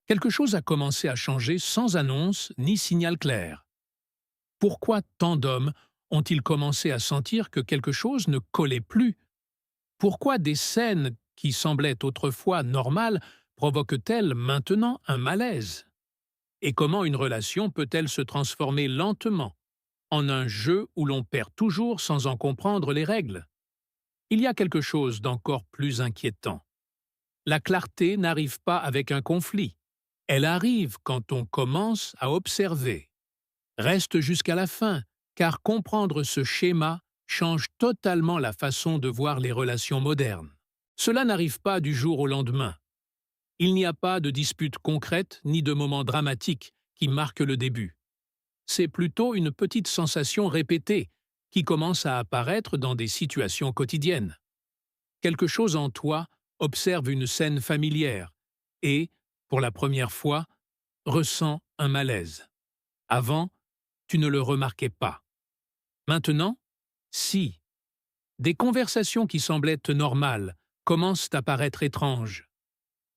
Quelque chose a commencé à changer sans annonce ni signal clair. Pourquoi tant d'hommes ont-ils commencé à sentir que quelque chose ne collait plus? Pourquoi des scènes qui semblaient autrefois normales provoquent-elles maintenant un malaise? Et comment une relation peut-elle se transformer lentement en un jeu où l'on perd toujours sans en comprendre les règles? Il y a quelque chose d'encore plus inquiétant. La clarté n'arrive pas avec un conflit. Elle arrive quand on commence à observer. Reste jusqu'à la fin, car comprendre ce schéma change totalement la façon de voir les relations modernes. Cela n'arrive pas du jour au lendemain. Il n'y a pas de dispute concrète ni de moment dramatique qui marque le début. C'est plutôt une petite sensation répétée qui commence à apparaître dans des situations quotidiennes. Quelque chose en toi observe une scène familière et, pour la première fois, ressent un malaise. Avant, tu ne le remarquais pas. Maintenant, si. Des conversations qui semblaient normales commencent à paraître étranges.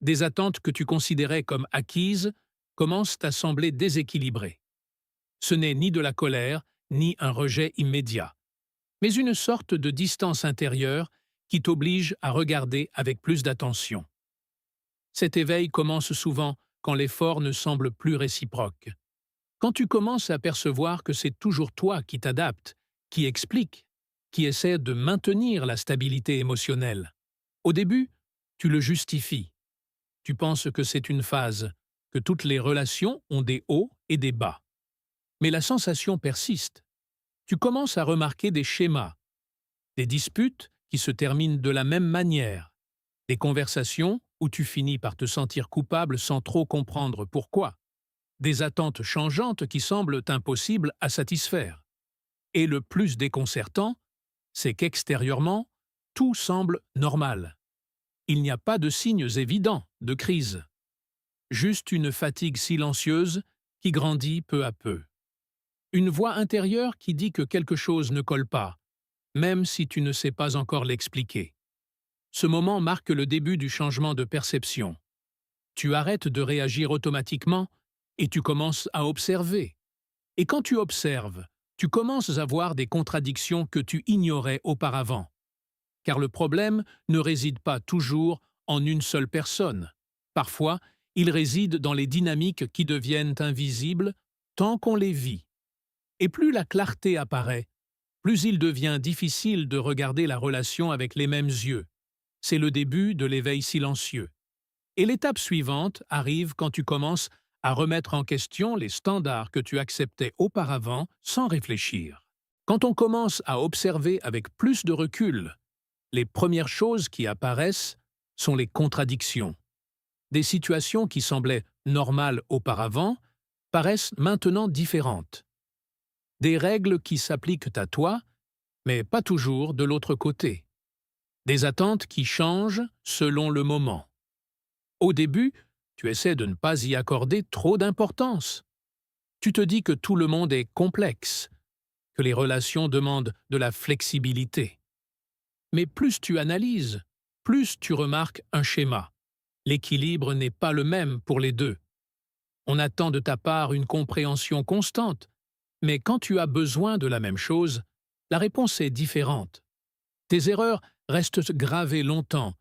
Des attentes que tu considérais comme acquises commencent à sembler déséquilibrées. Ce n'est ni de la colère, ni un rejet immédiat, mais une sorte de distance intérieure qui t'oblige à regarder avec plus d'attention. Cet éveil commence souvent quand l'effort ne semble plus réciproque. Quand tu commences à percevoir que c'est toujours toi qui t'adaptes, qui explique, qui essaie de maintenir la stabilité émotionnelle. Au début, tu le justifies. Tu penses que c'est une phase, que toutes les relations ont des hauts et des bas. Mais la sensation persiste. Tu commences à remarquer des schémas, des disputes qui se terminent de la même manière, des conversations où tu finis par te sentir coupable sans trop comprendre pourquoi, des attentes changeantes qui semblent impossibles à satisfaire. Et le plus déconcertant, c'est qu'extérieurement, tout semble normal. Il n'y a pas de signes évidents de crise. Juste une fatigue silencieuse qui grandit peu à peu. Une voix intérieure qui dit que quelque chose ne colle pas, même si tu ne sais pas encore l'expliquer. Ce moment marque le début du changement de perception. Tu arrêtes de réagir automatiquement et tu commences à observer. Et quand tu observes, tu commences à voir des contradictions que tu ignorais auparavant. Car le problème ne réside pas toujours en une seule personne. Parfois, il réside dans les dynamiques qui deviennent invisibles tant qu'on les vit. Et plus la clarté apparaît, plus il devient difficile de regarder la relation avec les mêmes yeux. C'est le début de l'éveil silencieux. Et l'étape suivante arrive quand tu commences à remettre en question les standards que tu acceptais auparavant sans réfléchir. Quand on commence à observer avec plus de recul, les premières choses qui apparaissent sont les contradictions. Des situations qui semblaient normales auparavant paraissent maintenant différentes. Des règles qui s'appliquent à toi, mais pas toujours de l'autre côté. Des attentes qui changent selon le moment. Au début, tu essaies de ne pas y accorder trop d'importance. Tu te dis que tout le monde est complexe, que les relations demandent de la flexibilité. Mais plus tu analyses, plus tu remarques un schéma. L'équilibre n'est pas le même pour les deux. On attend de ta part une compréhension constante, mais quand tu as besoin de la même chose, la réponse est différente. Tes erreurs restent gravées longtemps,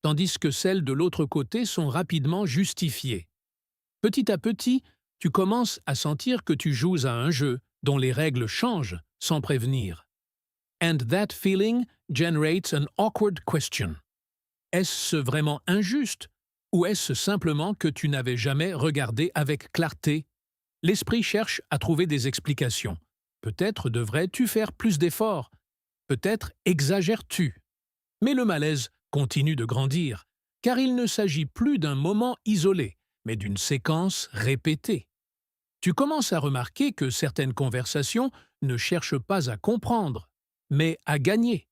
tandis que celles de l'autre côté sont rapidement justifiées. Petit à petit, tu commences à sentir que tu joues à un jeu dont les règles changent sans prévenir. And that feeling generates an awkward question. Est-ce vraiment injuste ou est-ce simplement que tu n'avais jamais regardé avec clarté? L'esprit cherche à trouver des explications. Peut-être devrais-tu faire plus d'efforts. Peut-être exagères-tu. Mais le malaise continue de grandir, car il ne s'agit plus d'un moment isolé, mais d'une séquence répétée. Tu commences à remarquer que certaines conversations ne cherchent pas à comprendre, mais à gagner,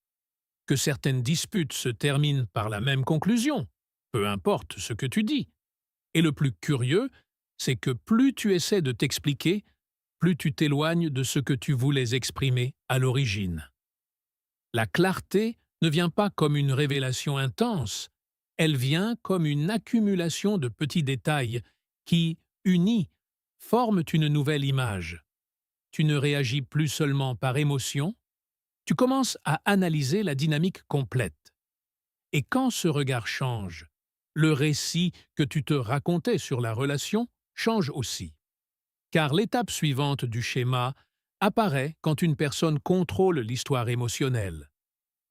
que certaines disputes se terminent par la même conclusion, peu importe ce que tu dis. Et le plus curieux, c'est que plus tu essaies de t'expliquer, plus tu t'éloignes de ce que tu voulais exprimer à l'origine. La clarté ne vient pas comme une révélation intense, elle vient comme une accumulation de petits détails qui, unis, forment une nouvelle image. Tu ne réagis plus seulement par émotion, tu commences à analyser la dynamique complète. Et quand ce regard change, le récit que tu te racontais sur la relation change aussi. Car l'étape suivante du schéma apparaît quand une personne contrôle l'histoire émotionnelle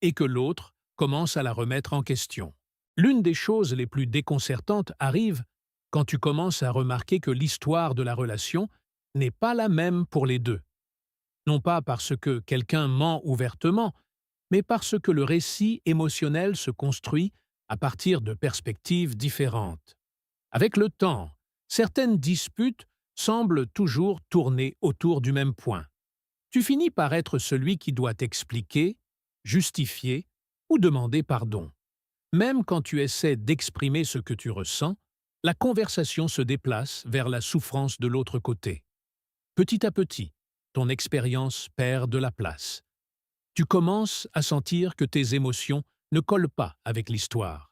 et que l'autre commence à la remettre en question. L'une des choses les plus déconcertantes arrive quand tu commences à remarquer que l'histoire de la relation n'est pas la même pour les deux. Non pas parce que quelqu'un ment ouvertement, mais parce que le récit émotionnel se construit à partir de perspectives différentes. Avec le temps, certaines disputes semblent toujours tourner autour du même point. Tu finis par être celui qui doit expliquer, justifier ou demander pardon. Même quand tu essaies d'exprimer ce que tu ressens, la conversation se déplace vers la souffrance de l'autre côté. Petit à petit, ton expérience perd de la place. Tu commences à sentir que tes émotions ne collent pas avec l'histoire.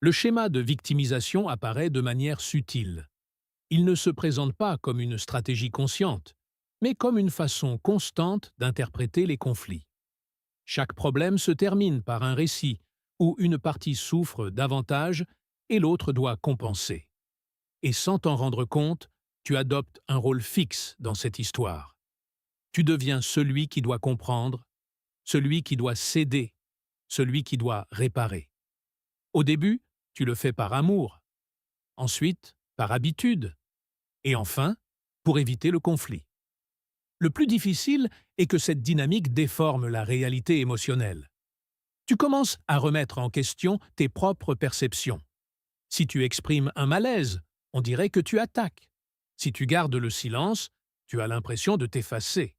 Le schéma de victimisation apparaît de manière subtile. Il ne se présente pas comme une stratégie consciente, mais comme une façon constante d'interpréter les conflits. Chaque problème se termine par un récit où une partie souffre davantage et l'autre doit compenser. Et sans t'en rendre compte, tu adoptes un rôle fixe dans cette histoire. Tu deviens celui qui doit comprendre, celui qui doit céder, celui qui doit réparer. Au début, tu le fais par amour, ensuite par habitude, et enfin, pour éviter le conflit. Le plus difficile est que cette dynamique déforme la réalité émotionnelle. Tu commences à remettre en question tes propres perceptions. Si tu exprimes un malaise, on dirait que tu attaques. Si tu gardes le silence, tu as l'impression de t'effacer.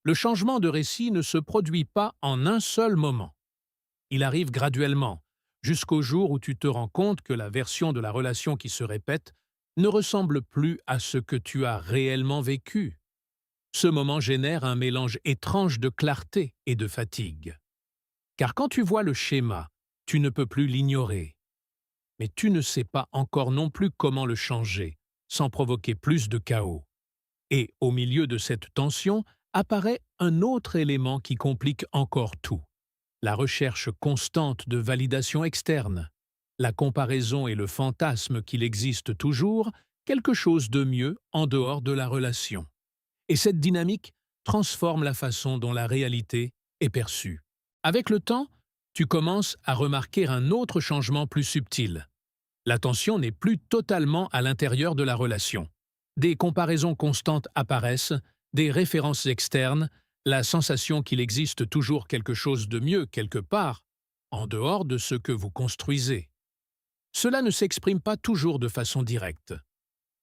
Le changement de récit ne se produit pas en un seul moment. Il arrive graduellement, jusqu'au jour où tu te rends compte que la version de la relation qui se répète ne ressemble plus à ce que tu as réellement vécu. Ce moment génère un mélange étrange de clarté et de fatigue. Car quand tu vois le schéma, tu ne peux plus l'ignorer. Mais tu ne sais pas encore non plus comment le changer, sans provoquer plus de chaos. Et au milieu de cette tension apparaît un autre élément qui complique encore tout. La recherche constante de validation externe, la comparaison et le fantasme qu'il existe toujours quelque chose de mieux en dehors de la relation. Et cette dynamique transforme la façon dont la réalité est perçue. Avec le temps, tu commences à remarquer un autre changement plus subtil. L'attention n'est plus totalement à l'intérieur de la relation. Des comparaisons constantes apparaissent, des références externes, la sensation qu'il existe toujours quelque chose de mieux quelque part, en dehors de ce que vous construisez. Cela ne s'exprime pas toujours de façon directe.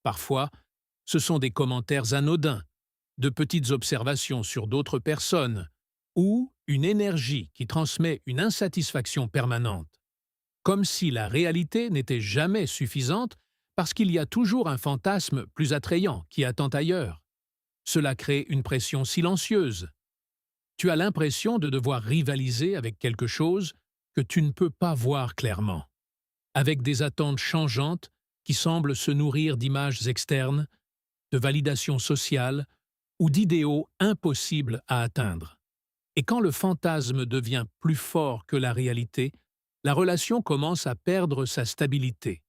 Parfois, ce sont des commentaires anodins, de petites observations sur d'autres personnes, ou une énergie qui transmet une insatisfaction permanente. Comme si la réalité n'était jamais suffisante parce qu'il y a toujours un fantasme plus attrayant qui attend ailleurs. Cela crée une pression silencieuse. Tu as l'impression de devoir rivaliser avec quelque chose que tu ne peux pas voir clairement, avec des attentes changeantes qui semblent se nourrir d'images externes, de validation sociale ou d'idéaux impossibles à atteindre. Et quand le fantasme devient plus fort que la réalité, la relation commence à perdre sa stabilité.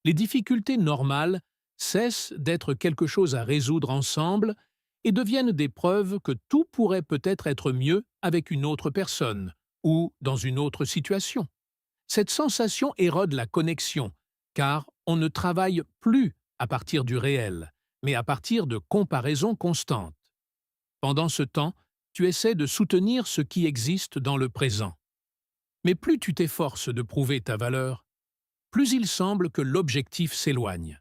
Les difficultés normales cessent d'être quelque chose à résoudre ensemble et deviennent des preuves que tout pourrait peut-être être mieux avec une autre personne ou dans une autre situation. Cette sensation érode la connexion, car on ne travaille plus à partir du réel, mais à partir de comparaisons constantes. Pendant ce temps, tu essaies de soutenir ce qui existe dans le présent. Mais plus tu t'efforces de prouver ta valeur, plus il semble que l'objectif s'éloigne.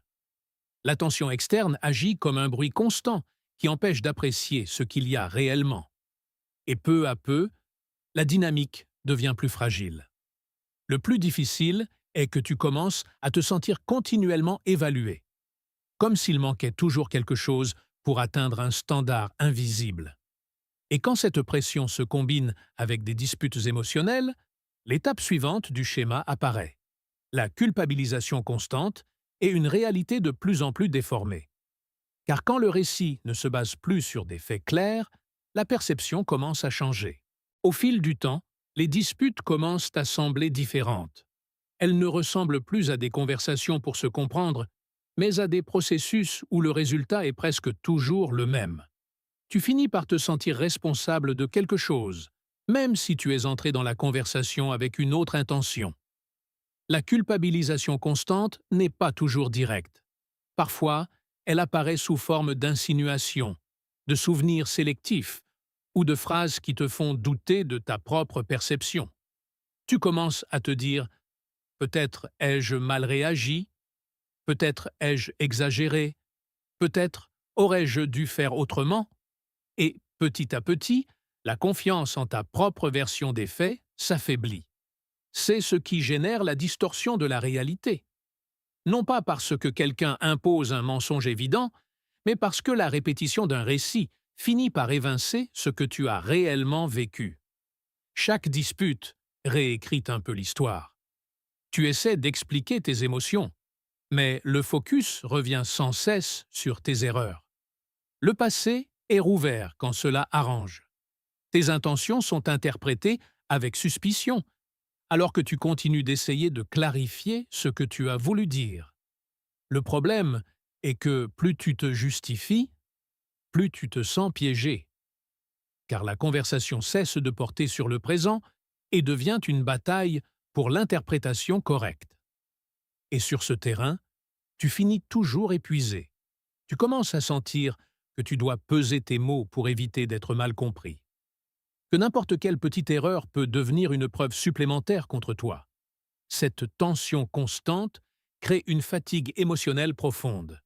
L'attention externe agit comme un bruit constant qui empêche d'apprécier ce qu'il y a réellement. Et peu à peu, la dynamique devient plus fragile. Le plus difficile est que tu commences à te sentir continuellement évalué, comme s'il manquait toujours quelque chose pour atteindre un standard invisible. Et quand cette pression se combine avec des disputes émotionnelles, l'étape suivante du schéma apparaît. La culpabilisation constante et une réalité de plus en plus déformée. Car quand le récit ne se base plus sur des faits clairs, la perception commence à changer. Au fil du temps, les disputes commencent à sembler différentes. Elles ne ressemblent plus à des conversations pour se comprendre, mais à des processus où le résultat est presque toujours le même. Tu finis par te sentir responsable de quelque chose, même si tu es entré dans la conversation avec une autre intention. La culpabilisation constante n'est pas toujours directe. Parfois, elle apparaît sous forme d'insinuations, de souvenirs sélectifs ou de phrases qui te font douter de ta propre perception. Tu commences à te dire « peut-être ai-je mal réagi »,« peut-être ai-je exagéré »,« peut-être aurais-je dû faire autrement ?» et petit à petit, la confiance en ta propre version des faits s'affaiblit. C'est ce qui génère la distorsion de la réalité. Non pas parce que quelqu'un impose un mensonge évident, mais parce que la répétition d'un récit finit par évincer ce que tu as réellement vécu. Chaque dispute réécrit un peu l'histoire. Tu essaies d'expliquer tes émotions, mais le focus revient sans cesse sur tes erreurs. Le passé est rouvert quand cela arrange. Tes intentions sont interprétées avec suspicion, alors que tu continues d'essayer de clarifier ce que tu as voulu dire. Le problème est que plus tu te justifies, plus tu te sens piégé, car la conversation cesse de porter sur le présent et devient une bataille pour l'interprétation correcte. Et sur ce terrain, tu finis toujours épuisé. Tu commences à sentir que tu dois peser tes mots pour éviter d'être mal compris, que n'importe quelle petite erreur peut devenir une preuve supplémentaire contre toi. Cette tension constante crée une fatigue émotionnelle profonde.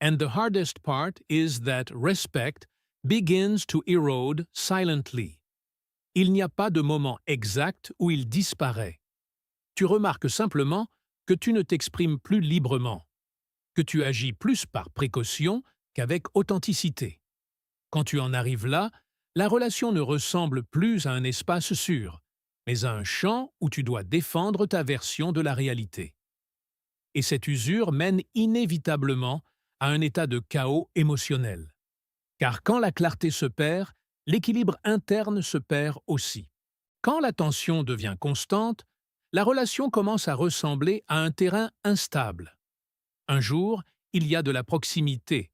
And the hardest part is that respect begins to erode silently. Il n'y a pas de moment exact où il disparaît. Tu remarques simplement que tu ne t'exprimes plus librement, que tu agis plus par précaution qu'avec authenticité. Quand tu en arrives là, la relation ne ressemble plus à un espace sûr, mais à un champ où tu dois défendre ta version de la réalité. Et cette usure mène inévitablement à un état de chaos émotionnel. Car quand la clarté se perd, l'équilibre interne se perd aussi. Quand la tension devient constante, la relation commence à ressembler à un terrain instable. Un jour, il y a de la proximité,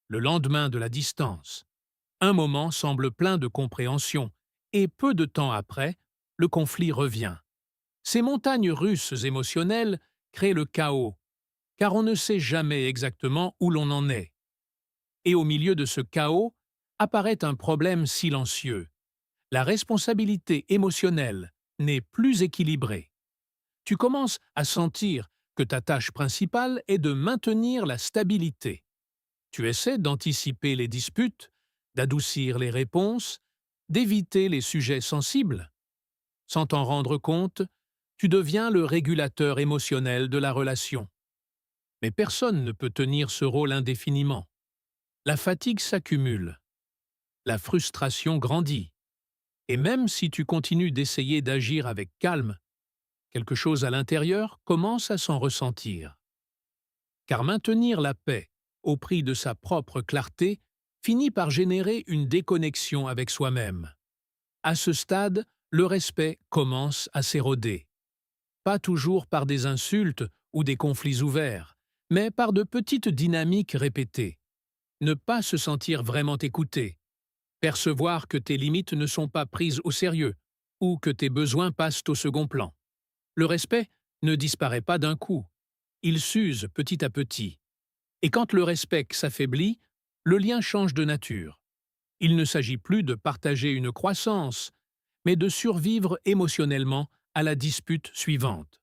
le lendemain de la distance. Un moment semble plein de compréhension, et peu de temps après, le conflit revient. Ces montagnes russes émotionnelles créent le chaos, car on ne sait jamais exactement où l'on en est. Et au milieu de ce chaos, apparaît un problème silencieux. La responsabilité émotionnelle n'est plus équilibrée. Tu commences à sentir que ta tâche principale est de maintenir la stabilité. Tu essaies d'anticiper les disputes, d'adoucir les réponses, d'éviter les sujets sensibles. Sans t'en rendre compte, tu deviens le régulateur émotionnel de la relation. Mais personne ne peut tenir ce rôle indéfiniment. La fatigue s'accumule. La frustration grandit. Et même si tu continues d'essayer d'agir avec calme, quelque chose à l'intérieur commence à s'en ressentir. Car maintenir la paix au prix de sa propre clarté finit par générer une déconnexion avec soi-même. À ce stade, le respect commence à s'éroder. Pas toujours par des insultes ou des conflits ouverts, mais par de petites dynamiques répétées. Ne pas se sentir vraiment écouté, percevoir que tes limites ne sont pas prises au sérieux ou que tes besoins passent au second plan. Le respect ne disparaît pas d'un coup, il s'use petit à petit. Et quand le respect s'affaiblit, le lien change de nature. Il ne s'agit plus de partager une croissance, mais de survivre émotionnellement à la dispute suivante.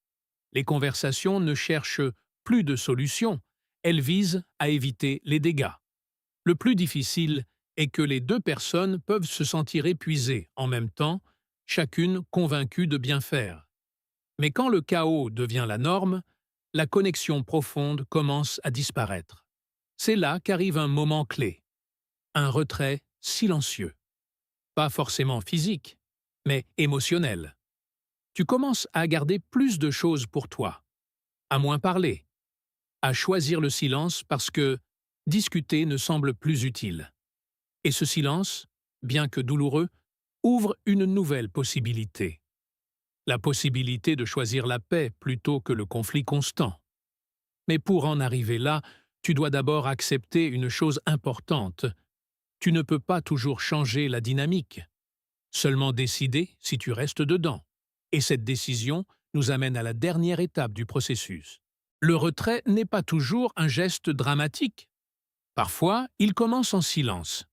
Les conversations ne cherchent plus de solutions, elles visent à éviter les dégâts. Le plus difficile est que les deux personnes peuvent se sentir épuisées en même temps, chacune convaincue de bien faire. Mais quand le chaos devient la norme, la connexion profonde commence à disparaître. C'est là qu'arrive un moment clé, un retrait silencieux. Pas forcément physique, mais émotionnel. Tu commences à garder plus de choses pour toi, à moins parler, à choisir le silence parce que discuter ne semble plus utile. Et ce silence, bien que douloureux, ouvre une nouvelle possibilité. La possibilité de choisir la paix plutôt que le conflit constant. Mais pour en arriver là, tu dois d'abord accepter une chose importante. Tu ne peux pas toujours changer la dynamique. Seulement décider si tu restes dedans. Et cette décision nous amène à la dernière étape du processus. Le retrait n'est pas toujours un geste dramatique. Parfois, il commence en silence.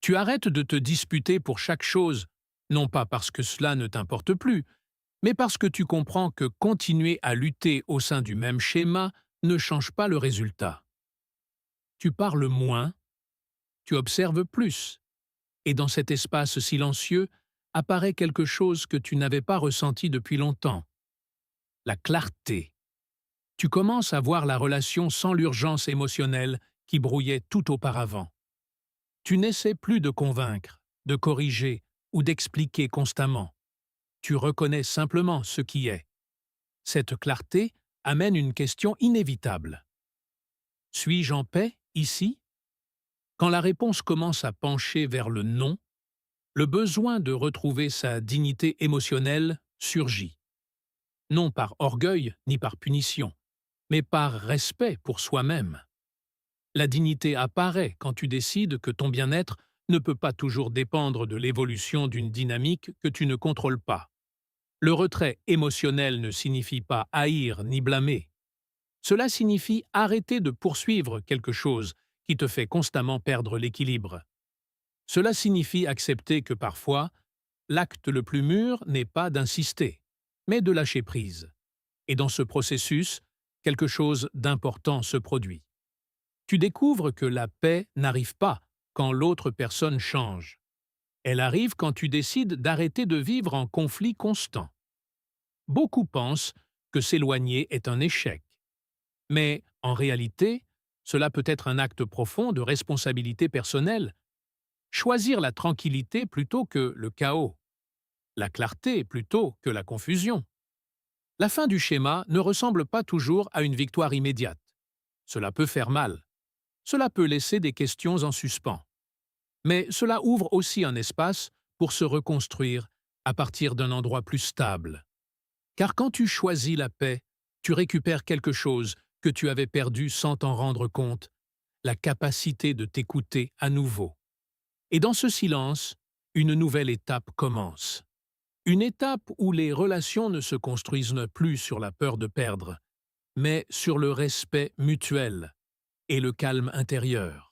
Tu arrêtes de te disputer pour chaque chose, non pas parce que cela ne t'importe plus, mais parce que tu comprends que continuer à lutter au sein du même schéma ne change pas le résultat. Tu parles moins, tu observes plus, et dans cet espace silencieux apparaît quelque chose que tu n'avais pas ressenti depuis longtemps. La clarté. Tu commences à voir la relation sans l'urgence émotionnelle qui brouillait tout auparavant. Tu n'essaies plus de convaincre, de corriger ou d'expliquer constamment. Tu reconnais simplement ce qui est. Cette clarté amène une question inévitable. Suis-je en paix, ici? Quand la réponse commence à pencher vers le non, le besoin de retrouver sa dignité émotionnelle surgit. Non par orgueil ni par punition, mais par respect pour soi-même. La dignité apparaît quand tu décides que ton bien-être ne peut pas toujours dépendre de l'évolution d'une dynamique que tu ne contrôles pas. Le retrait émotionnel ne signifie pas haïr ni blâmer. Cela signifie arrêter de poursuivre quelque chose qui te fait constamment perdre l'équilibre. Cela signifie accepter que parfois, l'acte le plus mûr n'est pas d'insister, mais de lâcher prise. Et dans ce processus, quelque chose d'important se produit. Tu découvres que la paix n'arrive pas quand l'autre personne change. Elle arrive quand tu décides d'arrêter de vivre en conflit constant. Beaucoup pensent que s'éloigner est un échec. Mais, en réalité, cela peut être un acte profond de responsabilité personnelle. Choisir la tranquillité plutôt que le chaos. La clarté plutôt que la confusion. La fin du schéma ne ressemble pas toujours à une victoire immédiate. Cela peut faire mal. Cela peut laisser des questions en suspens. Mais cela ouvre aussi un espace pour se reconstruire à partir d'un endroit plus stable. Car quand tu choisis la paix, tu récupères quelque chose que tu avais perdu sans t'en rendre compte, la capacité de t'écouter à nouveau. Et dans ce silence, une nouvelle étape commence. Une étape où les relations ne se construisent plus sur la peur de perdre, mais sur le respect mutuel et le calme intérieur.